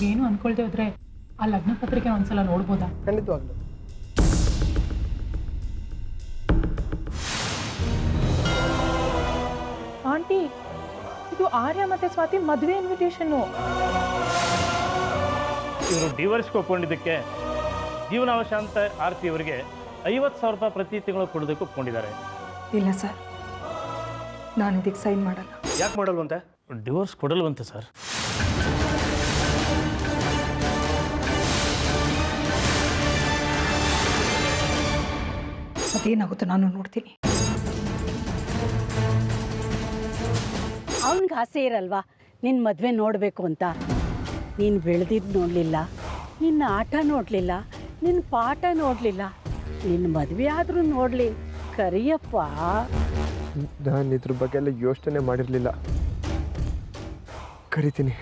ನೀವೇನು ಅನ್ಕೊಳ್ದೆ ಹೋದ್ರೆ ಆ ಲಗ್ನ ಪತ್ರಿಕೆ ಒಂದ್ಸಲ ನೋಡ್ಬೋದಾ? ಖಂಡಿತವಾಗ್ಲು. ಆಂಟಿ, ಇದು ಆರ್ಯ ಮತ್ತೆ ಸ್ವಾತಿ ಮದುವೆ ಇನ್ವಿಟೇಷನ್ನು. ಇವರು ಡಿವೋರ್ಸ್ಗೆ ಒಪ್ಕೊಂಡಿದ್ದಕ್ಕೆ ಜೀವನಾವಶಾಂತ ಆರ್ತಿ ಅವರಿಗೆ 50,000 ರೂಪಾಯಿ ಪ್ರತಿ ತಿಂಗಳು ಕೊಡೋದಕ್ಕೆ ಒಪ್ಕೊಂಡಿದ್ದಾರೆ. ಇಲ್ಲ ಸರ್, ನಾನು ಇದಕ್ಕೆ ಸೈನ್ ಮಾಡಲ್ಲ. ಯಾಕೆ ಮಾಡಲ್ವಂತೆ? Divorce ಕೊಡಲ್ವಂತೆ sir. ಅದೇನಾಗುತ್ತೋ ನಾನು ನೋಡ್ತೀನಿ. ಅವನಿಗೆ ಆಸೆ ಇರಲ್ವಾ ನಿನ್ನ ಮದುವೆ ನೋಡಬೇಕು ಅಂತ? ನೀನು ಬೆಳೆದಿದ್ದು ನೋಡಲಿಲ್ಲ, ನಿನ್ನ ಆಟ ನೋಡಲಿಲ್ಲ, ನಿನ್ನ ಪಾಠ ನೋಡಲಿಲ್ಲ, ನಿನ್ನ ಮದುವೆ ಆದರೂ ನೋಡಲಿ. ಕರಿಯಪ್ಪ. ನಾನು ಇದ್ರ ಬಗ್ಗೆ ಎಲ್ಲ ಯೋಚನೆ ಮಾಡಿರಲಿಲ್ಲ. ಕರಿತೀನಿ,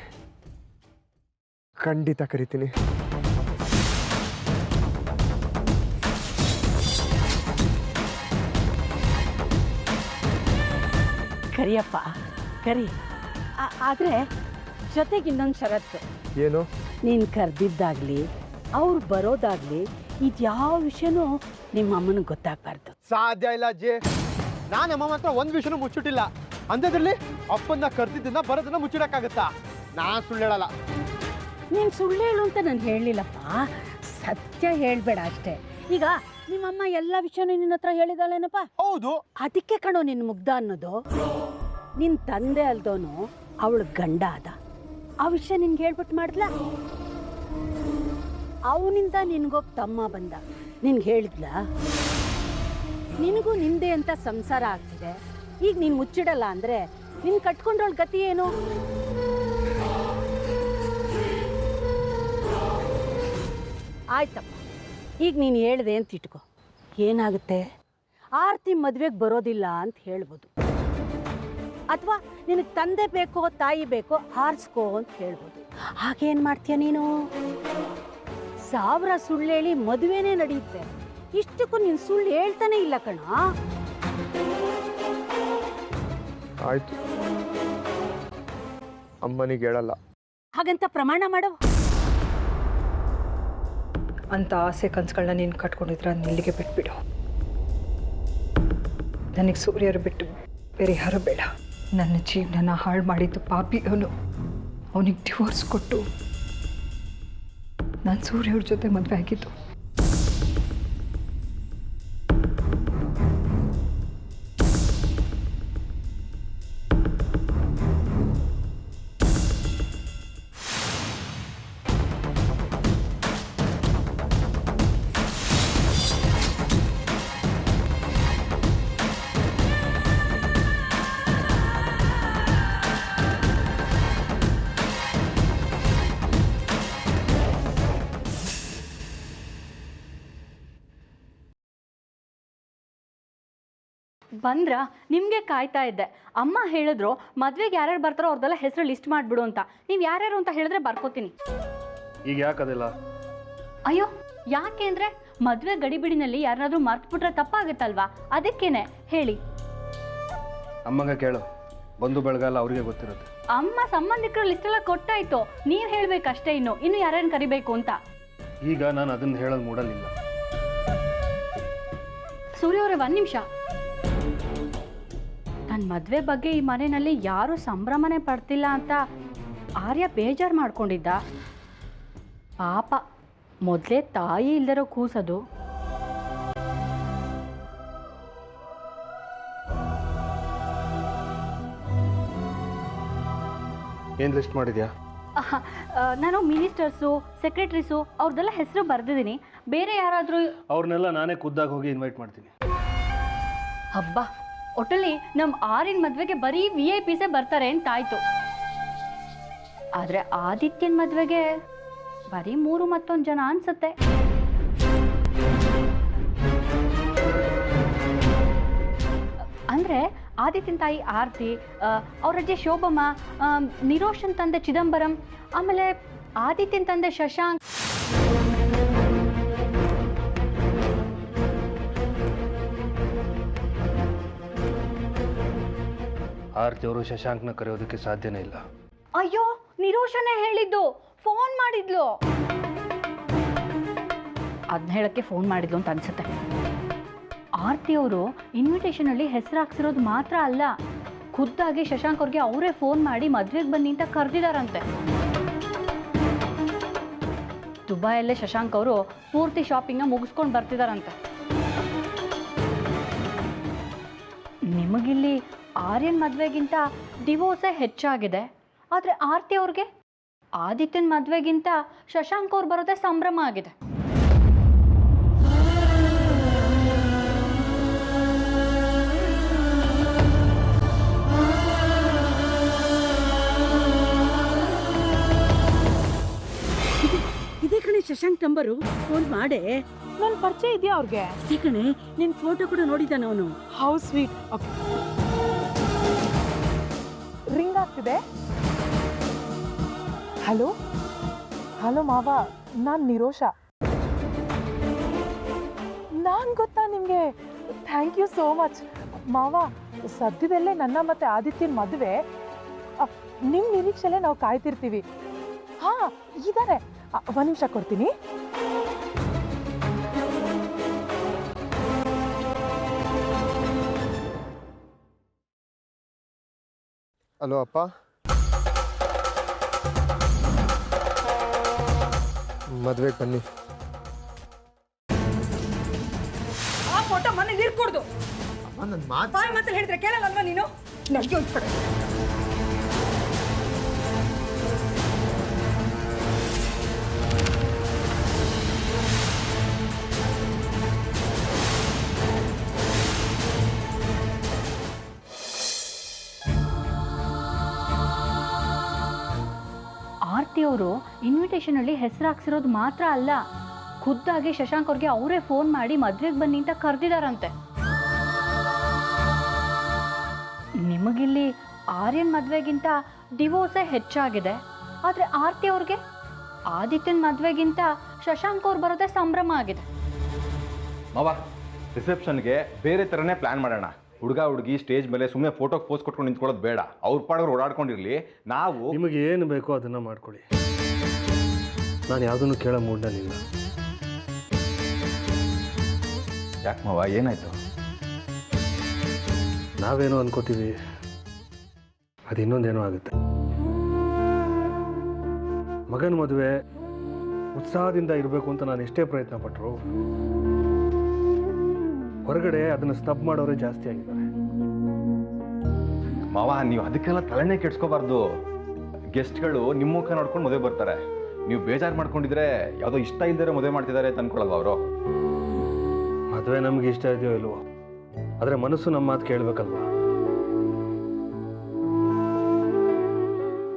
ಖಂಡಿತ ಕರಿತೀನಿ. ಕರಿಯಪ್ಪ ಕರಿ. ಆದರೆ ಜೊತೆಗೆ ಇನ್ನೊಂದು ಷರತ್ತು. ಏನು? ನೀನು ಕರೆದಿದ್ದಾಗಲಿ ಅವ್ರು ಬರೋದಾಗಲಿ ಇದ್ಯಾವ ವಿಷಯನೂ ನಿಮ್ಮ ಅಮ್ಮನಿಗೆ ಗೊತ್ತಾಗಬಾರ್ದು. ಸಾಧ್ಯ ಇಲ್ಲ ಅಜ್ಜಿ. ನಾನು ಅಮ್ಮ ಮಾತ್ರ ಒಂದು ವಿಷಯನೂ ಮುಚ್ಚಿಟ್ಟಿಲ್ಲ. ಅಂಥದ್ರಲ್ಲಿ ಅಪ್ಪನ್ನ ಕರೆದಿದ್ದನ್ನ ಬರೋದನ್ನ ಮುಚ್ಚಿಡಕ್ಕಾಗತ್ತಾ? ನಾನು ಸುಳ್ಳು ಹೇಳಲ್ಲ. ನೀನು ಸುಳ್ಳು ಹೇಳು ಅಂತ ನಾನು ಹೇಳಲಿಲ್ಲಪ್ಪ, ಸತ್ಯ ಹೇಳಬೇಡ ಅಷ್ಟೇ. ಈಗ ನಿಮ್ಮಮ್ಮ ಎಲ್ಲ ವಿಷಯನೂ ನಿನ್ನ ಹತ್ರ ಹೇಳಿದಾಳೇನಪ್ಪ? ಹೌದು. ಅದಕ್ಕೆ ಕಣೋ ನಿನ್ನ ಮುಗ್ಧ ಅನ್ನೋದು. ನಿನ್ನ ತಂದೆ ಅಲ್ದೋನು ಅವಳು ಗಂಡ ಆದ, ಆ ವಿಷಯ ನಿನ್ಗೆ ಹೇಳ್ಬಿಟ್ಟು ಮಾಡ್ಲ? ಅವನಿಂದ ನಿನ್ಗೊಬ್ಬ ತಮ್ಮ ಬಂದ, ನಿನ್ಗೆ ಹೇಳಿದ್ಲ? ನಿನಗೂ ನಿಂದೆ ಅಂತ ಸಂಸಾರ ಆಗ್ತಿದೆ. ಈಗ ನೀನು ಮುಚ್ಚಿಡಲ್ಲ ಅಂದರೆ ನಿನ್ನ ಕಟ್ಕೊಂಡ್ರೊಳ್ ಗತಿ ಏನು? ಆಯ್ತಪ್ಪ, ಈಗ ನೀನು ಹೇಳಿದೆ ಅಂತ ಇಟ್ಕೋ. ಏನಾಗುತ್ತೆ? ಆರ್ತಿ ಮದುವೆಗೆ ಬರೋದಿಲ್ಲ ಅಂತ ಹೇಳ್ಬೋದು, ಅಥವಾ ನಿನಗೆ ತಂದೆ ಬೇಕೋ ತಾಯಿ ಬೇಕೋ ಆರಿಸ್ಕೋ ಅಂತ ಹೇಳ್ಬೋದು. ಹಾಗೇನು ಮಾಡ್ತೀಯ ನೀನು? 1000 ಸುಳ್ಳು ಹೇಳಿ ಮದುವೆನೇ ನಡೆಯುತ್ತೆ. ಇಷ್ಟಕ್ಕೂ ನೀನು ಸುಳ್ಳು ಹೇಳ್ತಾನೆ ಇಲ್ಲ ಕಣ. ಆಯ್ತು, ಅಮ್ಮನಿಗೆ ಹೇಳಲ್ಲ. ಹಾಗಂತ ಪ್ರಮಾಣ ಮಾಡೋ. ಅಂತ ಆಸೆ ಕನಸುಗಳನ್ನ ನೀನು ಕಟ್ಕೊಂಡಿದ್ರೆ ಅದನ್ನ ಇಲ್ಲಿಗೆ ಬಿಟ್ಬಿಡು. ನನಗೆ ಸೂರ್ಯರು ಬಿಟ್ಟು ಬೇರೆ ಯಾರು ಬೇಡ. ನನ್ನ ಜೀವನನ ಹಾಳು ಮಾಡಿದ್ದು ಪಾಪಿ ಅವನು. ಅವನಿಗೆ ಡಿವೋರ್ಸ್ ಕೊಟ್ಟು ನಾನು ಸೂರ್ಯವ್ರ ಜೊತೆ ಮದುವೆ ಆಗಿದ್ದು. ಬಂದ್ರ ನಿಮಗೆ ಕಾಯ್ತಾ ಇದ್ದೆ. ಅಮ್ಮ ಹೇಳಿದ್ರು ಮದ್ವೆಗೆ ಯಾರ್ಯಾರು ಬರ್ತಾರೋ ಅವ್ರದ್ದೆಲ್ಲ ಹೆಸರು ಲಿಸ್ಟ್ ಮಾಡಿಬಿಡು ಅಂತ. ನೀವು ಯಾರ್ಯಾರು ಅಂತ ಹೇಳಿದ್ರೆ ಬರ್ಕೋತೀನಿ. ಈಗ ಯಾಕದಿಲ್ಲ? ಅಯ್ಯೋ ಯಾಕೆ ಅಂದರೆ ಮದುವೆ ಗಡಿಬಿಡಿನಲ್ಲಿ ಯಾರನ್ನಾದ್ರೂ ಮರ್ತ್ಬಿಟ್ರೆ ತಪ್ಪಾಗುತ್ತಲ್ವಾ, ಅದಕ್ಕೇನೆ ಹೇಳಿ. ಅಮ್ಮಂಗೆ ಕೇಳು, ಬಂಧು ಬೆಳಗಲ್ಲ ಅವ್ರಿಗೆ ಗೊತ್ತಿರುತ್ತೆ. ಅಮ್ಮ ಸಂಬಂಧಿಕರ ಲಿಸ್ಟ್ ಎಲ್ಲ ಕೊಟ್ಟಾಯ್ತು, ನೀವು ಹೇಳಬೇಕಷ್ಟೇ. ಇನ್ನು ಯಾರ್ಯಾರು ಕರಿಬೇಕು ಅಂತ. ಈಗ ನಾನು ಅದನ್ನು ಹೇಳೋದು ಮೂಡಲಿಲ್ಲ. ಸೂರ್ಯ ಅವರೇ, 1 ನಿಮಿಷ. ನನ್ನ ಮದುವೆ ಬಗ್ಗೆ ಈ ಮನೆಯಲ್ಲಿ ಯಾರೂ ಸಂಭ್ರಮನೆ ಪಡ್ತಿಲ್ಲ ಅಂತ ಆರ್ಯ ಬೇಜಾರು ಮಾಡ್ಕೊಂಡಿದ್ದ. ಪಾಪ, ಮೊದಲೇ ತಾಯಿ ಇಲ್ದಿರೋ ಕೂಸದು. ಏನು ಲಿಸ್ಟ್ ಮಾಡಿದ್ಯಾ? ನಾನು ಮಿನಿಸ್ಟರ್ಸು, ಸೆಕ್ರೆಟರೀಸು ಅವ್ರದ್ದೆಲ್ಲ ಹೆಸರು ಬರೆದಿದ್ದೀನಿ. ಬೇರೆ ಯಾರಾದರೂ ಅವ್ರನ್ನೆಲ್ಲ ನಾನೇ ಖುದ್ದಾಗಿ ಹೋಗಿ ಇನ್ವೈಟ್ ಮಾಡ್ತೀನಿ. ಹಬ್ಬ, ಒಟ್ಟಲ್ಲಿ ನಮ್ಮ ಆರಿನ ಮದುವೆಗೆ ಬರೀ VIPಸೇ ಬರ್ತಾರೆ ಅಂತಾಯ್ತು. ಆದರೆ ಆದಿತ್ಯನ ಮದುವೆಗೆ ಬರೀ 3 ಮತ್ತೊಂದು ಜನ ಅನ್ಸುತ್ತೆ. ಅಂದರೆ ಆದಿತ್ಯನ ತಾಯಿ ಆರ್ತಿ, ಅವ್ರ ಅಜ್ಜಿ ಶೋಭಮ್ಮ, ನಿರೋಷನ್ ತಂದೆ ಚಿದಂಬರಂ, ಆಮೇಲೆ ಆದಿತ್ಯನ ತಂದೆ ಶಶಾಂಕ್. ಆರ್ತಿ ಅವರು ಶಶಾಂಕ್ನ ಕರೆಯೋದಕ್ಕೆ ಸಾಧ್ಯನೇ ಇಲ್ಲ. ಅಯ್ಯೋ, ನಿರೋಷನೇ ಹೇಳಿದ್ದು. ಫೋನ್ ಮಾಡಿದ್ಲು. ಅದನ್ನ ಹೇಳಕ್ಕೆ ಫೋನ್ ಮಾಡಿದ್ಲು ಅಂತ ಅನ್ಸುತ್ತೆ. ಆರ್ತಿ ಅವರು ಇನ್ವಿಟೇಷನಲ್ಲಿ ಹೆಸರು ಹಾಕ್ಸಿರೋದು ಮಾತ್ರ ಅಲ್ಲ, ಖುದ್ದಾಗಿ ಶಶಾಂಕ್ ಅವ್ರಿಗೆ ಅವರೇ ಫೋನ್ ಮಾಡಿ ಮದ್ವೆಗೆ ಬನ್ನಿ ಅಂತ ಕರೆದಿದ್ದಾರಂತೆ. ದುಬೈಯಲ್ಲೇ ಶಶಾಂಕ್ ಅವರು ಪೂರ್ತಿ ಶಾಪಿಂಗ್ನ ಮುಗಿಸ್ಕೊಂಡು ಬರ್ತಿದಾರಂತೆ. ನಿಮಗಿಲ್ಲಿ ಆರ್ಯನ್ ಮದುವೆಗಿಂತ ಡಿವೋರ್ಸೇ ಹೆಚ್ಚಾಗಿದೆ, ಆದರೆ ಆರ್ತಿ ಅವ್ರಿಗೆ ಆದಿತ್ಯನ ಮದುವೆಗಿಂತ ಶಶಾಂಕ್ ಅವ್ರು ಬರೋದೇ ಸಂಭ್ರಮ ಆಗಿದೆ. ಇದೇ ಕಣೆ ಶಶಾಂಕ್ ನಂಬರು, ಫೋನ್ ಮಾಡೆ. ನನ್ನ ಪರಿಚಯ ಇದೆಯಾ ಅವ್ರಿಗೆ? ಇದೇ ಕಣೆ, ನಿನ್ ಫೋಟೋ ಕೂಡ ನೋಡಿದ್ದಾನ ಅವನು. How sweet. ಓಕೆ, ರಿಂಗ್ ಆಗ್ತಿದೆ. ಹಲೋ ಹಲೋ ಮಾವ, ನಾನು ನಿರೋಷಾ. ನಾನು ಗೊತ್ತಾ ನಿಮಗೆ? ಥ್ಯಾಂಕ್ ಯು ಸೋ ಮಚ್ ಮಾವ. ಸದ್ಯದಲ್ಲೇ ನನ್ನ ಮತ್ತು ಆದಿತ್ಯನ ಮದುವೆ. ನಿಮ್ಮ ನಿರೀಕ್ಷೆಲ್ಲೇ ನಾವು ಕಾಯ್ತಿರ್ತೀವಿ. ಹಾಂ ಇದ್ದಾರೆ, ಒಂದು ನಿಮಿಷ ಕೊಡ್ತೀನಿ. ಹಲೋ ಅಪ್ಪ, ಮದುವೆಗೆ ಬನ್ನಿ. ಆ ಫೋಟೋ ಮನೆ ನೀರು ಕುಡ್ದು ಅಮ್ಮ ನನ್ನ ಮಾತು ಬಾಯ್ ಮಾತಲ್ಲಿ ಹೇಳಿದ್ರೆ ಕೇಳಲ್ಲಲ್ವಾ ನೀನು? ನಡ್ಗೆ ಒಂದು ಕಡೆ. ಆರ್ತಿ ಅವರು ಇನ್ವಿಟೇಷನಲ್ಲಿ ಹೆಸರು ಹಾಕ್ಸಿರೋದು ಮಾತ್ರ ಅಲ್ಲ, ಖುದ್ದಾಗಿ ಶಶಾಂಕ್ ಅವ್ರಿಗೆ ಅವರೇ ಫೋನ್ ಮಾಡಿ ಮದ್ವೆಗೆ ಬನ್ನಿ ಅಂತ ಕರೆದಿದ್ದಾರಂತೆ. ನಿಮಗಿಲ್ಲಿ ಆರ್ಯನ್ ಮದುವೆಗಿಂತ ಡಿವೋರ್ಸೇ ಹೆಚ್ಚಾಗಿದೆ, ಆದರೆ ಆರ್ತಿ ಅವ್ರಿಗೆ ಆದಿತ್ಯನ ಮದುವೆಗಿಂತ ಶಶಾಂಕ್ ಅವ್ರು ಬರೋದೇ ಸಂಭ್ರಮ ಆಗಿದೆ. ಮಾವ, ರಿಸೆಪ್ಷನ್ಗೆ ಬೇರೆ ಥರನೇ ಪ್ಲ್ಯಾನ್ ಮಾಡೋಣ. ಹುಡುಗ ಹುಡುಗಿ ಸ್ಟೇಜ್ ಮೇಲೆ ಸುಮ್ಮನೆ ಫೋಟೋಗೆ ಪೋಸ್ ಕೊಟ್ಕೊಂಡು ನಿಂತ್ಕೊಳ್ಳೋದು ಬೇಡ. ಅವ್ರ ಪಾಡೋರು ಓಡಾಡ್ಕೊಂಡಿರಲಿ. ನಾವು ನಿಮಗೆ ಏನು ಬೇಕೋ ಅದನ್ನು ಮಾಡ್ಕೊಳ್ಳಿ. ನಾನು ಯಾವುದನ್ನು ಕೇಳೋ ಮೂಡ್ನಲ್ಲಿಲ್ಲ. ಯಾಕೆ ಮಾವ, ಏನಾಯ್ತು? ನಾವೇನೋ ಅನ್ಕೋತೀವಿ, ಅದು ಇನ್ನೊಂದೇನೋ ಆಗುತ್ತೆ. ಮಗನ ಮದುವೆ ಉತ್ಸಾಹದಿಂದ ಇರಬೇಕು ಅಂತ ನಾನು ಎಷ್ಟೇ ಪ್ರಯತ್ನ ಪಟ್ಟರು, ಹೊರಗಡೆ ಅದನ್ನು ಸ್ನಬ್ ಮಾಡೋರೇ ಜಾಸ್ತಿ ಆಗಿದ್ದಾರೆ. ಮಾವ, ನೀವು ಅದಕ್ಕೆಲ್ಲ ತಲೆನೇ ಕೆಡ್ಸ್ಕೋಬಾರ್ದು. ಗೆಸ್ಟ್ಗಳು ನಿಮ್ಮ ಮುಖ ನೋಡ್ಕೊಂಡು ಮದುವೆ ಬರ್ತಾರೆ. ನೀವು ಬೇಜಾರು ಮಾಡ್ಕೊಂಡಿದ್ರೆ ಯಾವುದೋ ಇಷ್ಟ ಇಲ್ಲದೆ ಮದುವೆ ಮಾಡ್ತಿದ್ದಾರೆ ಅಂತ ಅನ್ಕೊಳ್ಳಲ್ವ ಅವರು? ಮದುವೆ ನಮ್ಗೆ ಇಷ್ಟ ಇದೆಯೋ ಇಲ್ವೋ, ಆದರೆ ಮನಸ್ಸು ನಮ್ಮ ಮಾತು ಕೇಳಬೇಕಲ್ವಾ?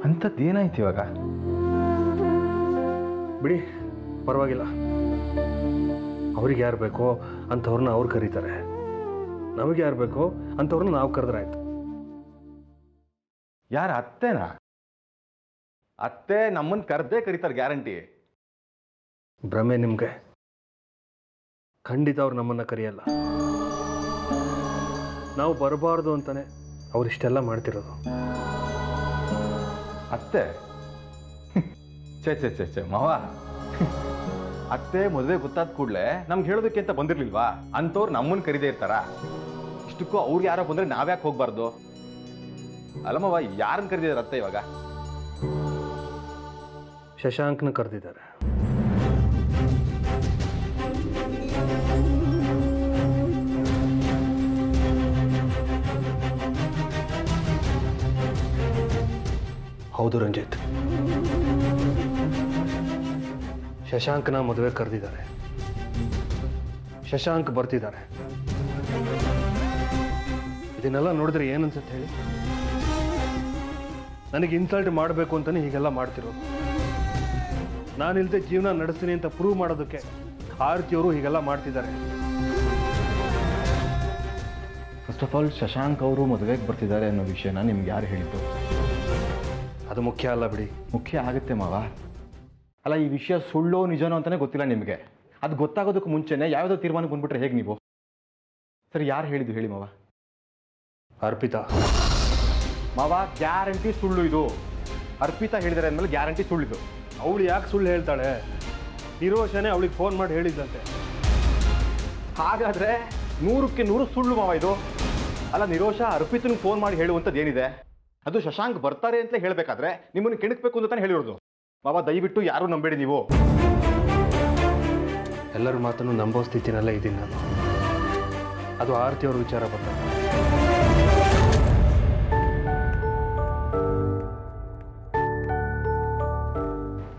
ಅಂಥದ್ದು ಏನಾಯ್ತು ಇವಾಗ? ಬಿಡಿ, ಪರವಾಗಿಲ್ಲ. ಅವ್ರಿಗೆ ಯಾರು ಬೇಕೋ ಅಂಥವ್ರನ್ನ ಅವ್ರು ಕರೀತಾರೆ, ನಮಗೆ ಯಾರು ಬೇಕೋ ಅಂಥವ್ರನ್ನ ನಾವು ಕರೆದ್ರಾಯ್ತು. ಯಾರು? ಅತ್ತೆನಾ? ಅತ್ತೆ ನಮ್ಮನ್ನು ಕರೆದೇ ಕರೀತಾರೆ ಗ್ಯಾರಂಟಿ. ಭ್ರಮೆ ನಿಮಗೆ. ಖಂಡಿತ ಅವ್ರು ನಮ್ಮನ್ನು ಕರೆಯಲ್ಲ. ನಾವು ಬರಬಾರ್ದು ಅಂತಾನೆ ಅವ್ರು ಇಷ್ಟೆಲ್ಲ ಮಾಡ್ತಿರೋದು. ಅತ್ತೆ? ಛೇ ಛೇ ಛೇ ಛೇ ಮಾವ, ಅತ್ತೆ ಮದುವೆ ಗೊತ್ತಾದ ಕೂಡಲೇ ನಮ್ಗೆ ಹೇಳೋದಕ್ಕೆ ಅಂತ ಬಂದಿರ್ಲಿಲ್ವಾ? ಅಂಥವ್ರು ನಮ್ಮನ್ನು ಕರೀದೇ ಇರ್ತಾರ? ಇಷ್ಟಕ್ಕೂ ಅವ್ರಿಗೆ ಯಾರೋ ಬಂದರೆ ನಾವ್ಯಾಕೆ ಹೋಗ್ಬಾರ್ದು? ಅಲ್ಲ ಮಾವ, ಯಾರನ್ನು ಕರೆದಿದ್ದಾರೆ ಅತ್ತೆ ಇವಾಗ? ಶಶಾಂಕ್ನ ಕರೆದಿದ್ದಾರೆ. ಹೌದು ರಂಜಿತ್, ಶಶಾಂಕ್ನ ಮದುವೆ ಕರೆದಿದ್ದಾರೆ. ಶಶಾಂಕ್ ಬರ್ತಿದ್ದಾರೆ. ಇದನ್ನೆಲ್ಲ ನೋಡಿದ್ರೆ ಏನನ್ಸುತ್ತೆ ಹೇಳಿ? ನನಗೆ ಇನ್ಸಲ್ಟ್ ಮಾಡಬೇಕು ಅಂತಾನೆ ಹೀಗೆಲ್ಲ ಮಾಡ್ತಿರೋದು. ನಾನಿಲ್ಲದೆ ಜೀವನ ನಡೆಸ್ತೀನಿ ಅಂತ ಪ್ರೂವ್ ಮಾಡೋದಕ್ಕೆ ಆರ್ತಿಯವರು ಹೀಗೆಲ್ಲ ಮಾಡ್ತಿದ್ದಾರೆ. ಫಸ್ಟ್ ಆಫ್ ಆಲ್, ಶಶಾಂಕ್ ಅವರು ಮದುವೆಗೆ ಬರ್ತಿದ್ದಾರೆ ಅನ್ನೋ ವಿಷಯನ ನಿಮ್ಗೆ ಯಾರು ಹೇಳಿದ್ದು? ಅದು ಮುಖ್ಯ ಅಲ್ಲ ಬಿಡಿ. ಮುಖ್ಯ ಆಗುತ್ತೆ ಮಾವ. ಅಲ್ಲ, ಈ ವಿಷಯ ಸುಳ್ಳೋ ನಿಜನೋ ಅಂತಲೇ ಗೊತ್ತಿಲ್ಲ ನಿಮಗೆ. ಅದು ಗೊತ್ತಾಗೋದಕ್ಕೆ ಮುಂಚೆನೇ ಯಾವುದೋ ತೀರ್ಮಾನಕ್ಕೆ ಬಂದ್ಬಿಟ್ರೆ ಹೇಗೆ ನೀವು? ಸರಿ, ಯಾರು ಹೇಳಿದ್ದು ಹೇಳಿ ಮಾವ? ಅರ್ಪಿತಾ. ಮಾವ, ಗ್ಯಾರಂಟಿ ಸುಳ್ಳು ಇದು. ಅರ್ಪಿತಾ ಹೇಳಿದ್ದಾರೆ ಅಂದಮೇಲೆ ಗ್ಯಾರಂಟಿ ಸುಳ್ಳಿದು. ಅವಳು ಯಾಕೆ ಸುಳ್ಳು ಹೇಳ್ತಾಳೆ? ನಿರೋಷನೇ ಅವಳಿಗೆ ಫೋನ್ ಮಾಡಿ ಹೇಳಿದ್ದಂತೆ. ಹಾಗಾದ್ರೆ 100ಕ್ಕೆ 100 ಸುಳ್ಳು ಮಾವ ಇದು. ಅಲ್ಲ, ನಿರೋಷ ಅರ್ಪಿತನಿಗೆ ಫೋನ್ ಮಾಡಿ ಹೇಳುವಂಥದ್ದು ಏನಿದೆ? ಅದು ಶಶಾಂಕ್ ಬರ್ತಾರೆ ಅಂತ ಹೇಳಬೇಕಾದ್ರೆ ನಿಮ್ಮನ್ನು ಕೆಣಕಬೇಕು ಅಂತ ತಾನೇ ಹೇಳಿರೋದು. ಮಾವ, ದಯವಿಟ್ಟು ಯಾರೂ ನಂಬೇಡಿ ನೀವು. ಎಲ್ಲರ ಮಾತನ್ನು ನಂಬೋ ಸ್ಥಿತಿನಲ್ಲೇ ಇದ್ದೀನಿ ನಾನು. ಅದು ಆರತಿ ಅವ್ರ ವಿಚಾರ ಬಂದಾಗ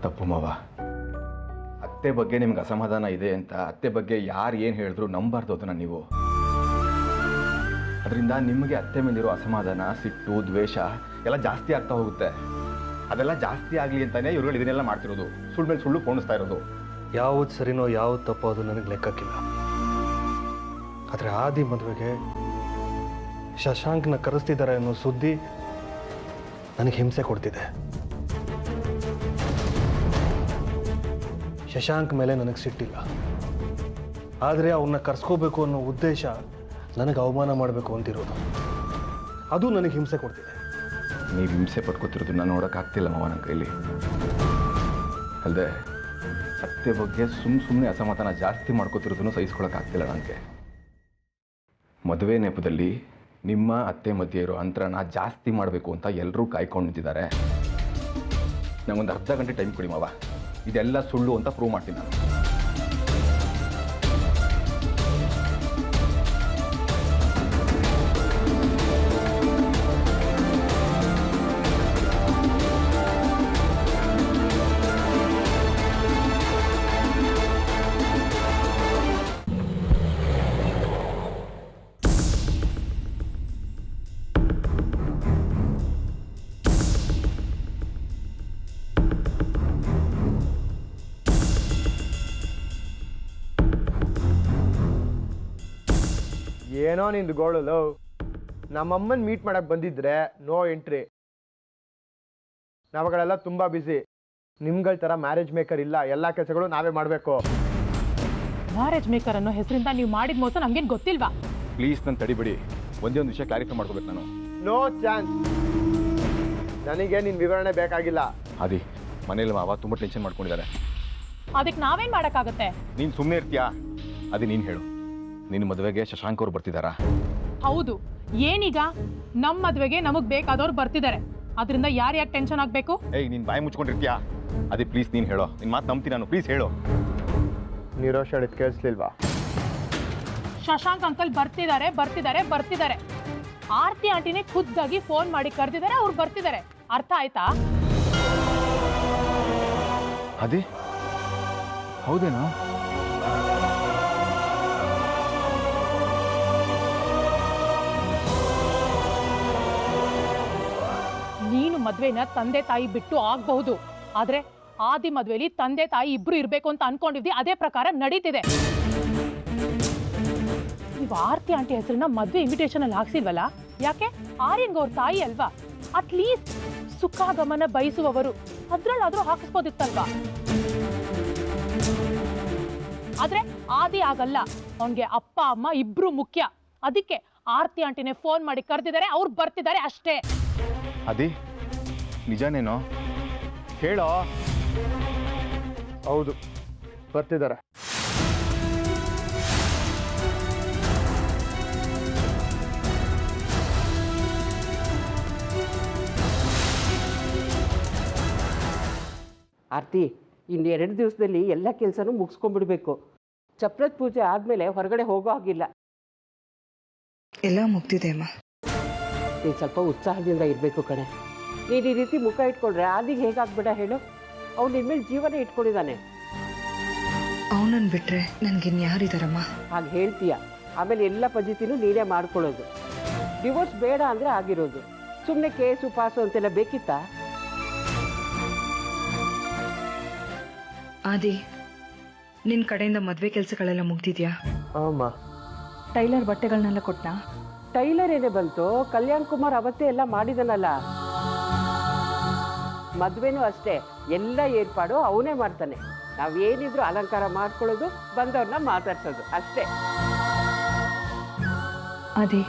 ತಪ್ಪು ಮಾವ. ಅತ್ತೆ ಬಗ್ಗೆ ನಿಮ್ಗೆ ಅಸಮಾಧಾನ ಇದೆ ಅಂತ ಅತ್ತೆ ಬಗ್ಗೆ ಯಾರು ಏನು ಹೇಳಿದ್ರು ನಂಬಾರ್ದು ಅದನ್ನು ನೀವು. ಅದರಿಂದ ನಿಮಗೆ ಅತ್ತೆ ಮೇಲಿರೋ ಅಸಮಾಧಾನ, ಸಿಟ್ಟು, ದ್ವೇಷ ಎಲ್ಲ ಜಾಸ್ತಿ ಆಗ್ತಾ ಹೋಗುತ್ತೆ. ಅದೆಲ್ಲ ಜಾಸ್ತಿ ಆಗಲಿ ಅಂತಾನೆ ಇವ್ರುಗಳು ಇದನ್ನೆಲ್ಲ ಮಾಡ್ತಿರೋದು, ಸುಳ್ಳು ಮೇಲೆ ಸುಳ್ಳು ಪೋಣಿಸ್ತಾ ಇರೋದು. ಯಾವುದು ಸರಿನೋ ಯಾವುದು ತಪ್ಪೋ ಅದು ನನಗೆ ಲೆಕ್ಕಕ್ಕಿಲ್ಲ. ಆದರೆ ಆದಿ ಮದುವೆಗೆ ಶಶಾಂಕ್ನ ಕರೆಸ್ತಿದ್ದಾರೆ ಅನ್ನೋ ಸುದ್ದಿ ನನಗೆ ಹಿಂಸೆ ಕೊಡ್ತಿದೆ. ಶಶಾಂಕ್ ಮೇಲೆ ನನಗೆ ಸಿಟ್ಟಿಲ್ಲ, ಆದರೆ ಅವನ್ನ ಕರ್ಸ್ಕೋಬೇಕು ಅನ್ನೋ ಉದ್ದೇಶ ನನಗೆ ಅವಮಾನ ಮಾಡಬೇಕು ಅಂತಿರೋದು. ಅದು ನನಗೆ ಹಿಂಸೆ ಕೊಡ್ತಿದೆ. ನೀವು ಹಿಂಸೆ ಪಡ್ಕೊತಿರೋದನ್ನ ನೋಡೋಕ್ಕಾಗ್ತಿಲ್ಲ ಮಾವ ನನ್ನ ಕೈಲಿ. ಅಲ್ಲದೆ ಅತ್ತೆ ಬಗ್ಗೆ ಸುಮ್ಮನೆ ಅಸಮಾಧಾನ ಜಾಸ್ತಿ ಮಾಡ್ಕೋತಿರೋದನ್ನು ಸಹಿಸ್ಕೊಳಕ್ಕಾಗ್ತಿಲ್ಲ ನನಗೆ. ಮದುವೆ ನೆಪದಲ್ಲಿ ನಿಮ್ಮ ಅತ್ತೆ ಮಧ್ಯೆ ಇರೋ ಅಂತರನ ಜಾಸ್ತಿ ಮಾಡಬೇಕು ಅಂತ ಎಲ್ಲರೂ ಕಾಯ್ಕೊಂಡು ನಿಂತಿದ್ದಾರೆ. ನಂಗೊಂದು ಅರ್ಧ ಗಂಟೆ ಟೈಮ್ ಕೊಡಿ ಮಾವ, ಇದೆಲ್ಲ ಸುಳ್ಳು ಅಂತ ಪ್ರೂವ್ ಮಾಡ್ತೀನಿ ನಾನು. ಏನೋ ನಿಂದು ಗೋಳಲು. ನಮ್ಮಮ್ಮನ ಮೀಟ್ ಮಾಡಕ್ಕೆ ಬಂದಿದ್ರೆ ನೋ ಎಂಟ್ರಿ. ನಾವುಗಳೆಲ್ಲ ತುಂಬ ಬ್ಯುಸಿ. ನಿಮ್ಗಳ ಥರ ಮ್ಯಾರೇಜ್ ಮೇಕರ್ ಇಲ್ಲ, ಎಲ್ಲ ಕೆಲಸಗಳು ನಾವೇ ಮಾಡಬೇಕು. ಮ್ಯಾರೇಜ್ ಮೇಕರ್ ಅನ್ನೋ ಹೆಸರಿಂದ ನೀವು ಮಾಡಿದ ಮೋಸ ನಮ್ಗೇನು ಗೊತ್ತಿಲ್ವಾ? ಪ್ಲೀಸ್ ನನ್ನ ತಡಿಬಿಡಿ, ಒಂದೇ ಒಂದು ವಿಷಯ ಕ್ಲಾರಿಫೈ ಮಾಡ್ಕೋಬೇಕು ನಾನು. No chance. ನನಗೆ ನಿನ್ನ ವಿವರಣೆ ಬೇಕಾಗಿಲ್ಲ. ಅದಿ ಮನೇಲಿ ಮಾವ ತುಂಬ ಟೆನ್ಷನ್ ಮಾಡ್ಕೊಂಡಿದ್ದಾರೆ. ಅದಕ್ಕೆ ನಾವೇನು ಮಾಡೋಕ್ಕಾಗತ್ತೆ? ನೀನು ಸುಮ್ಮನೆ ಇರ್ತೀಯಾ? ಅದೇ ನೀನು ಹೇಳು, ನಿನ್ನ ಮದುವೆಗೆ ಶಶಾಂಕ್ ಅವ್ರು ಬರ್ತಿದ್ದಾರಾ? ಹೌದು. ಏನೀಗ? ನಮ್ಮ ಮದುವೆಗೆ ನಮಗೆ ಬೇಕಾದವ್ರು ಬರ್ತಿದ್ದಾರೆ, ಅದರಿಂದ ಯಾರು ಯಾಕೆ ಟೆನ್ಷನ್ ಆಗಬೇಕು? ಏಯ್, ನೀನು ಬಾಯಿ ಮುಚ್ಕೊಂಡಿರ್ತೀಯಾ? ಅದೇ ಪ್ಲೀಸ್ ನೀನು ಹೇಳೋ, ನಿನ್ನ ಮಾತು ನಂಬ್ತೀನಿ ನಾನು, ಪ್ಲೀಸ್ ಹೇಳು. ನಿರೋಷ ಹೇಳಿದ್ ಕೇಳಿಸ್ಲಿಲ್ವಾ? ಶಶಾಂಕ್ ಅಂಕಲ್ ಬರ್ತಿದ್ದಾರೆ. ಆರ್ತಿ ಆಂಟಿನೇ ಖುದ್ದಾಗಿ ಫೋನ್ ಮಾಡಿ ಕರೆದಿದ್ದಾರೆ, ಅವ್ರು ಬರ್ತಿದ್ದಾರೆ. ಅರ್ಥ ಆಯ್ತಾ? ಅದೇ ಹೌದೇನೋ? ನೀನು ಮದ್ವೆನ ತಂದೆ ತಾಯಿ ಬಿಟ್ಟು ಆಗಬಹುದು, ಆದ್ರೆ ಆದಿ ಮದ್ವೆಲಿ ತಂದೆ ತಾಯಿ ಇಬ್ರು ಇರ್ಬೇಕು ಅಂತ ಅನ್ಕೊಂಡಿದ್ವಿ, ಅದೇ ಪ್ರಕಾರ ನಡೀತಿದೆ. ನೀವು ಆರ್ತಿ ಆಂಟಿ ಹೆಸರನ್ನ ಮದ್ವೆ ಇನ್ವಿಟೇಷನ್ ಅಲ್ಲಿ ಹಾಕ್ಸಿಲ್ವಲ್ಲ? ಯಾಕೆ? ಆರ್ಯನ್ಗೆ ಅವ್ರ ತಾಯಿ ಅಲ್ವಾ? ಅಟ್ಲೀಸ್ಟ್ ಸುಖಾಗಮನ ಬಯಸುವವರು ಅದ್ರಲ್ಲಾದ್ರೂ ಹಾಕಿಸ್ಬೋದಿತ್ತಲ್ವಾ? ಆದ್ರೆ ಆದಿ ಆಗಲ್ಲ, ಅವನ್ಗೆ ಅಪ್ಪ ಅಮ್ಮ ಇಬ್ರು ಮುಖ್ಯ. ಅದಕ್ಕೆ ಆರ್ತಿ ಆಂಟಿನೇ ಫೋನ್ ಮಾಡಿ ಕರೆದಿದ್ದಾರೆ, ಅವ್ರು ಬರ್ತಿದ್ದಾರೆ ಅಷ್ಟೇ. ಅದೇ ನಿಜನೇನೋ ಹೇಳೋ? ಹೌದು, ಬರ್ತಿದ್ದಾರೆ. ಆರ್ತಿ, ಇನ್ನು 2 ದಿವಸದಲ್ಲಿ ಎಲ್ಲ ಕೆಲಸನೂ ಮುಗಿಸ್ಕೊಂಡ್ಬಿಡ್ಬೇಕು. ಚಪ್ರದ ಪೂಜೆ ಆದಮೇಲೆ ಹೊರಗಡೆ ಹೋಗೋ ಹಾಗಿಲ್ಲ. ಎಲ್ಲ ಮುಗ್ದಿದೆ ಅಮ್ಮ. ನೀನು ಸ್ವಲ್ಪ ಉತ್ಸಾಹದಿಂದ ಇರಬೇಕು ಕಣೆ. ನೀನು ಈ ರೀತಿ ಮುಖ ಇಟ್ಕೊಂಡ್ರೆ ಆದಿಗೆ ಹೇಗಾಗ್ಬೇಡ ಹೇಳು? ಅವ್ನು ನಿನ್ಮೇಲೆ ಜೀವನ ಇಟ್ಕೊಂಡಿದ್ದಾನೆ. ಅವನನ್ನು ಬಿಟ್ಟರೆ ನನಗಿನ್ಯಾರಿದ್ದಾರಮ್ಮ? ಹಾಗೆ ಹೇಳ್ತೀಯ, ಆಮೇಲೆ ಎಲ್ಲ ಪದ್ಧತಿನೂ ನೀನೇ ಮಾಡ್ಕೊಳ್ಳೋದು. ಡಿವೋರ್ಸ್ ಬೇಡ ಅಂದರೆ ಆಗಿರೋದು. ಸುಮ್ಮನೆ ಕೇಸು ಪಾಸು ಅಂತೆಲ್ಲ ಬೇಕಿತ್ತಾ? ಆದಿ, ನಿನ್ನ ಕಡೆಯಿಂದ ಮದುವೆ ಕೆಲಸಗಳೆಲ್ಲ ಮುಗ್ದಿದ್ಯಾ? ಅಮ್ಮ, ಟೈಲರ್ ಬಟ್ಟೆಗಳನ್ನೆಲ್ಲ ಕೊಟ್ನಾ? ಟೈಲರ್ ಏನೇ ಬಂತು, ಕಲ್ಯಾಣ್ ಕುಮಾರ್ ಅವತ್ತೇ ಎಲ್ಲ ಮಾಡಿದನಲ್ಲ. ಮದುವೆನೂ ಅಷ್ಟೇ, ಎಲ್ಲ ಏರ್ಪಾಡು ಅವನೇ ಮಾಡ್ತಾನೆ. ನಾವೇನಿದ್ರು ಅಲಂಕಾರ ಮಾಡ್ಕೊಳ್ಳೋದು, ಬಂದವ್ರನ್ನ ಮಾತಾಡ್ಸೋದು ಅಷ್ಟೇ. ಆದಿ,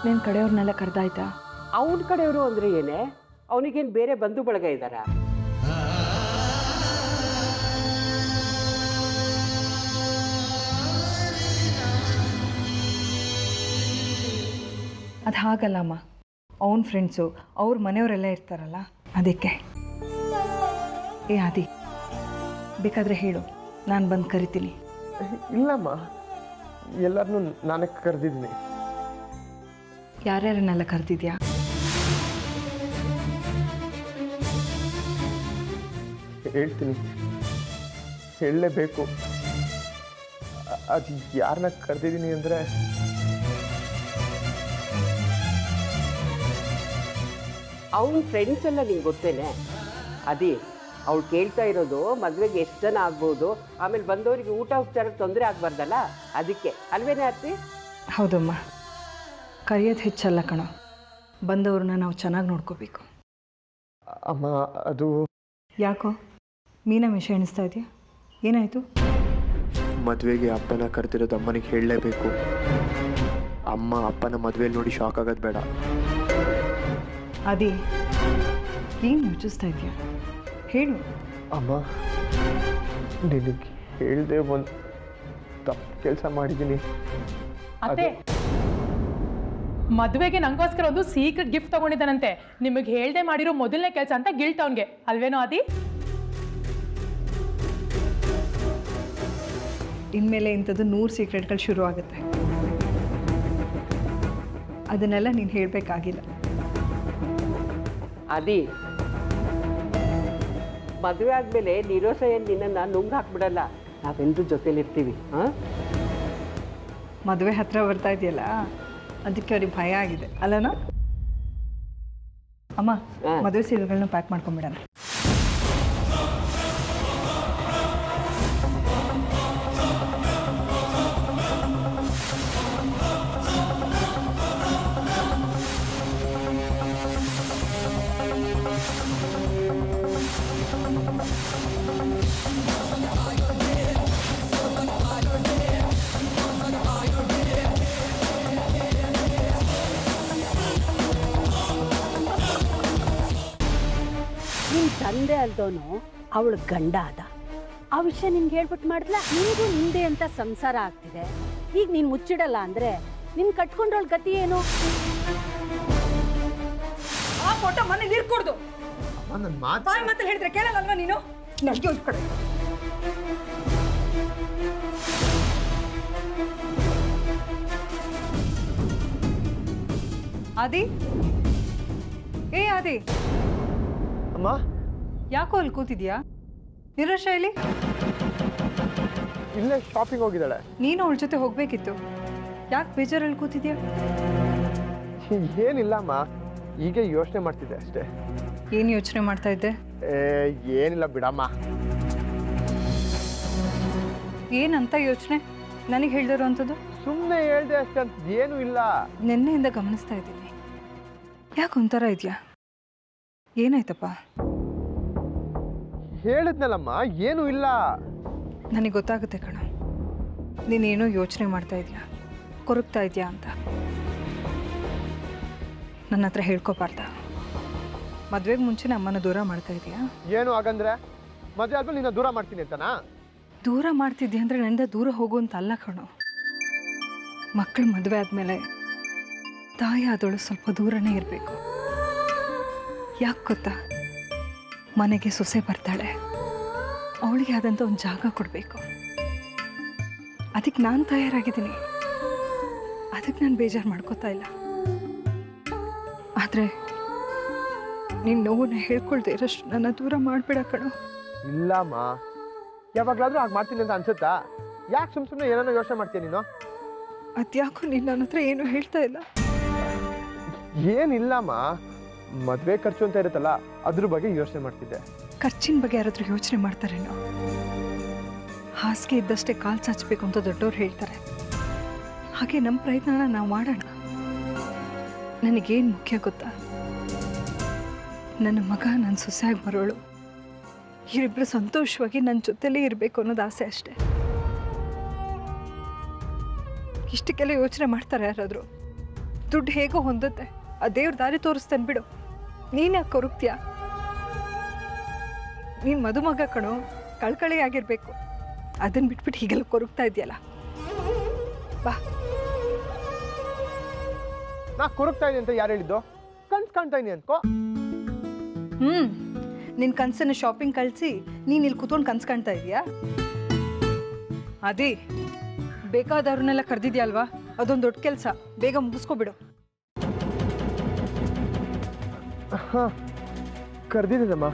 ನಿನ್ನ ಕಡೆಯವ್ರನ್ನೆಲ್ಲ ಕರೆದಾಯ್ತಾ? ಅವನ ಕಡೆಯವರು ಅಂದರೆ ಏನೇ? ಅವನಿಗೇನು ಬೇರೆ ಬಂಧು ಬಳಗ ಇದ್ದಾರಾ? ಅದು ಹಾಗಲ್ಲಮ್ಮ, ಅವನ ಫ್ರೆಂಡ್ಸು ಅವ್ರ ಮನೆಯವರೆಲ್ಲ ಇರ್ತಾರಲ್ಲ ಅದಕ್ಕೆ. ಏ ಆದಿ, ಬೇಕಾದರೆ ಹೇಳು, ನಾನು ಬಂದು ಕರಿತೀನಿ. ಇಲ್ಲಮ್ಮ, ಎಲ್ಲರನ್ನೂ ನಾನೇ ಕರೆದಿದ್ದೀನಿ. ಯಾರ್ಯಾರನ್ನೆಲ್ಲ ಕರೆದಿದ್ಯಾ? ಹೇಳ್ತೀನಿ, ಹೇಳಲೇಬೇಕು. ಅದು ಯಾರನ್ನ ಕರೆದಿದ್ದೀನಿ ಅಂದರೆ ಅವನ ಫ್ರೆಂಡ್ಸ್ ಎಲ್ಲ ನಿಂಗೆ ಗೊತ್ತೇನೆ. ಅದೇ ಅವ್ಳು ಕೇಳ್ತಾ ಇರೋದು ಮದುವೆಗೆ ಎಷ್ಟು ಜನ ಆಗ್ಬೋದು, ಆಮೇಲೆ ಬಂದವರಿಗೆ ಊಟ ಉಪಚಾರಕ್ಕೆ ತೊಂದರೆ ಆಗಬಾರ್ದಲ್ಲ, ಅದಕ್ಕೆ ಅಲ್ವೇನೆ ಆರ್ತಿ? ಹೌದಮ್ಮ, ಕರೆಯೋದು ಹೆಚ್ಚಲ್ಲ ಕಣೋ, ಬಂದವ್ರನ್ನ ನಾವು ಚೆನ್ನಾಗಿ ನೋಡ್ಕೋಬೇಕು. ಅಮ್ಮ, ಅದು ಯಾಕೋ ಮೀನಾ ವಿಷಯ ಎಣಿಸ್ತಾ ಇದೆಯಾ? ಏನಾಯಿತು? ಮದುವೆಗೆ ಅಪ್ಪನ ಕರೆದಿರೋದು ಅಮ್ಮನಿಗೆ ಹೇಳಲೇಬೇಕು. ಅಮ್ಮ ಅಪ್ಪನ ಮದುವೆಯಲ್ಲಿ ನೋಡಿ ಶಾಕ್ ಆಗೋದು ಬೇಡ. ಅದೇ ಏನು ಯೋಚಿಸ್ತಾ ಇದೆಯಾ? ಹೇಳು. ಅಮ್ಮ, ನಿನಗೆ ಹೇಳ್ದೆ ಒಂದು ತಪ್ಪು ಕೆಲಸ ಮಾಡಿದ್ದೀನಿ. ಅತ್ತೆ, ಮದುವೆಗೆ ನಂಗೋಸ್ಕರ ಒಂದು ಸೀಕ್ರೆಟ್ ಗಿಫ್ಟ್ ತಗೊಂಡಿದ್ದಾನಂತೆ. ನಿಮಗೆ ಹೇಳ್ದೆ ಮಾಡಿರೋ ಮೊದಲನೇ ಕೆಲಸ ಅಂತ ಗಿಲ್ಟ್ ಅವನಿಗೆ, ಅಲ್ವೇನೋ ಆದಿ? ಇನ್ಮೇಲೆ ಇಂಥದ್ದು 100 ಸೀಕ್ರೆಟ್ಗಳು ಶುರು ಆಗುತ್ತೆ. ಅದನ್ನೆಲ್ಲ ನೀನು ಹೇಳಬೇಕಾಗಿಲ್ಲ. ಅದಿ, ಮದುವೆ ಆದಮೇಲೆ ನಿರೋಷ ಏನು ನಿನ್ನನ್ನು ನುಂಗ್ ಹಾಕ್ಬಿಡಲ್ಲ, ನಾವೆಲ್ಲರೂ ಜೊತೆಲಿರ್ತೀವಿ. ಹಾಂ, ಮದುವೆ ಹತ್ರ ಬರ್ತಾ ಇದೆಯಲ್ಲ, ಅದಕ್ಕೆ ಅವ್ರಿಗೆ ಭಯ ಆಗಿದೆ ಅಲ್ಲನೋ? ಅಮ್ಮ, ಮದುವೆ ಸೀರೆಗಳನ್ನ ಪ್ಯಾಕ್ ಮಾಡ್ಕೊಂಬಿಡೋಣ. ನಿನ್ನ ತಂದೆ ಅಲ್ದೋನು ಅವಳ ಗಂಡ ಆದ. ಆ ವಿಷಯ ನಿನ್ಗೆ ಹೇಳ್ಬಿಟ್ಟು ಮಾಡಿದ್ಲ. ನಿನಗೂ ನಿಂದೆ ಅಂತ ಸಂಸಾರ ಆಗ್ತಿದೆ. ಈಗ ನೀನು ಮುಚ್ಚಿಡಲ್ಲ ಅಂದರೆ ನಿನ್ನ ಕಟ್ಕೊಂಡ್ರವಳ ಗತಿ ಏನು? ಆ ಫೋಟೋ ಮನೇಲಿ ಇರ್ಕೊಡ್ದು. ನನ್ನ ಮಾತು ಬಾಯ್ ಮಾತಲ್ಲಿ ಹೇಳಿದ್ರೆ ಕೇಳಲ್ಲಲ್ವಾ ನೀನು? ನಡ್ಗೆ ಈ ಕಡೆ. ಆದಿ, ಏ ಆದಿ, ಅಮ್ಮ, ಯಾಕೋ ಅಲ್ಲಿ ಕೂತಿದ್ಯಾ? ನಿರೋಷ ಇಲ್ಲಿ? ಇಲ್ಲೇ ಶಾಪಿಂಗ್ ಹೋಗಿದ್ದಾಳೆ. ನೀನು ಅವಳ ಜೊತೆ ಹೋಗ್ಬೇಕಿತ್ತು. ಯಾಕೆ ಬೇಜಾರಲ್ಲಿ ಕೂತಿದ್ಯಾ? ಏನಿಲ್ಲ ಅಮ್ಮ, ಹೀಗೆ ಯೋಚನೆ ಮಾಡ್ತಿದ್ದೆ ಅಷ್ಟೇ. ಏನು ಯೋಚನೆ ಮಾಡ್ತಾ ಇದ್ದೆ? ಏನಿಲ್ಲ ಬಿಡಮ್ಮ. ಏನಂತ ಯೋಚನೆ? ನನಗೆ ಹೇಳ್ದಿರೋ ಅಂಥದ್ದು? ಸುಮ್ಮನೆ ಹೇಳ್ದೆ ಅಷ್ಟೇ, ಅಂತ ಏನೂ ಇಲ್ಲ. ನಿನ್ನೆಯಿಂದ ಗಮನಿಸ್ತಾ ಇದ್ದೀನಿ. ಯಾಕೆ ಒಂಥರ ಇದೆಯಾ? ಏನಾಯ್ತಪ್ಪ? ಹೇಳಿದ್ನಲ್ಲಮ್ಮ, ಏನೂ ಇಲ್ಲ. ನನಗೆ ಗೊತ್ತಾಗುತ್ತೆ ಕಣ, ನೀನೇನೋ ಯೋಚನೆ ಮಾಡ್ತಾ ಇದೆಯಾ, ಕೊರಗ್ತಾ ಇದೆಯಾ ಅಂತ. ನನ್ನ ಹತ್ರ ಹೇಳ್ಕೊಬಾರ್ದ? ಮದುವೆಗೆ ಮುಂಚೆ ಅಮ್ಮನ ದೂರ ಮಾಡ್ತಾ ಇದೆಯಾ? ಏನು ಹಾಗಂದ್ರೆ ಮದುವೆ ಆದ್ಮೇಲೆ ನಿನ್ನ ದೂರ ಮಾಡ್ತೀನಿ ಅಂತನಾ? ದೂರ ಮಾಡ್ತಿದ್ಯಾ ಅಂದರೆ ನನ್ನಿಂದ ದೂರ ಹೋಗು ಅಂತ ಅಲ್ಲ ಕಣೋ. ಮಕ್ಕಳು ಮದುವೆ ಆದಮೇಲೆ ತಾಯಿ ಆದವಳು ಸ್ವಲ್ಪ ದೂರನೇ ಇರಬೇಕು. ಯಾಕೆ ಗೊತ್ತಾ? ಮನೆಗೆ ಸೊಸೆ ಬರ್ತಾಳೆ, ಅವಳಿಗೆ ಆದಂಥ ಒಂದು ಜಾಗ ಕೊಡಬೇಕು. ಅದಕ್ಕೆ ನಾನು ತಯಾರಾಗಿದ್ದೀನಿ. ಅದಕ್ಕೆ ನಾನು ಬೇಜಾರು ಮಾಡ್ಕೋತಾ ಇಲ್ಲ. ಆದರೆ ನೀನು ನೋವನ್ನ ಹೇಳ್ಕೊಳ್ದೆ ಇರೋಷ್ಟು ನನ್ನ ದೂರ ಮಾಡಬೇಡ ಕಣೋ. ಇಲ್ಲಮ್ಮ, ಯಾವಾಗಲಾದ್ರೂ ಹಾಗೆ ಮಾಡ್ತೀನಿ ಅಂತ ಅನ್ಸುತ್ತಾ? ಯಾಕೆ ಸುಮ್ಮನೆ ಏನಾದ್ರು ಯೋಚನೆ ಮಾಡ್ತೀಯ ನೀನು? ಅದ್ಯಾಕೋ ನೀನು ನನ್ನ ಹತ್ರ ಏನು ಹೇಳ್ತಾ ಇಲ್ಲ? ಏನಿಲ್ಲಮ್ಮ, ಮದುವೆ ಖರ್ಚು ಅಂತ ಇರುತ್ತಲ್ಲ, ಅದ್ರ ಬಗ್ಗೆ ಯೋಚನೆ ಮಾಡ್ತಿದ್ದೆ. ಖರ್ಚಿನ ಬಗ್ಗೆ ಯಾರಾದರೂ ಯೋಚನೆ ಮಾಡ್ತಾರೇನೋ? ಹಾಸಿಗೆ ಇದ್ದಷ್ಟೇ ಕಾಲು ಚಾಚಬೇಕು ಅಂತ ದೊಡ್ಡವ್ರು ಹೇಳ್ತಾರೆ. ಹಾಗೆ ನಮ್ಮ ಪ್ರಯತ್ನನ ನಾವು ಮಾಡೋಣ. ನನಗೇನು ಮುಖ್ಯ ಗೊತ್ತಾ? ನನ್ನ ಮಗ ನನ್ನ ಸೊಸೆಯಾಗಿ ಬರೋಳು, ಇವರಿಬ್ಬರು ಸಂತೋಷವಾಗಿ ನನ್ನ ಜೊತೆಲೇ ಇರಬೇಕು ಅನ್ನೋದು ಆಸೆ ಅಷ್ಟೆ. ಇಷ್ಟಕ್ಕೆಲ್ಲ ಯೋಚನೆ ಮಾಡ್ತಾರೆ ಯಾರಾದರೂ? ದುಡ್ಡು ಹೇಗೋ ಹೊಂದುತ್ತೆ, ಆ ದೇವ್ರ ದಾರಿ ತೋರಿಸ್ತಾನೆ ಬಿಡು. ನೀನು ಯಾಕೆ ಕೊರಗ್ತೀಯ? ನೀನು ಮದುಮಗ ಕಣೋ, ಕಳ್ಕಳಿ ಆಗಿರಬೇಕು. ಅದನ್ನು ಬಿಟ್ಬಿಟ್ಟು ಹೀಗೆಲ್ಲ ಕೊರಗ್ತಾ ಇದೆಯಲ್ಲ. ಬಾ. ನಾ ಕೊರಗ್ತಾ ಇದೀನಿ ಅಂತ ಯಾರು ಹೇಳಿದ್ದು? ಕನ್ಸ್ ಕಾಣ್ತಾ ಇದೀನಿ ಅನ್ಕೋ. ನಿನ್ನ ಕನಸನ್ನು ಶಾಪಿಂಗ್ ಕಳಿಸಿ ನೀನು ಇಲ್ಲಿ ಕೂತ್ಕೊಂಡು ಕನ್ಸು ಕಾಣ್ತಾ ಇದೀಯಾ? ಅದೇ ಬೇಕಾದವ್ರನ್ನೆಲ್ಲ ಕರೆದಿದ್ಯಲ್ವಾ, ಅದೊಂದು ದೊಡ್ಡ ಕೆಲಸ, ಬೇಗ ಮುಗಿಸ್ಕೊಬಿಡು. ಹಾಂ, ಕರೆದಿದ್ದೀನಮ್ಮ.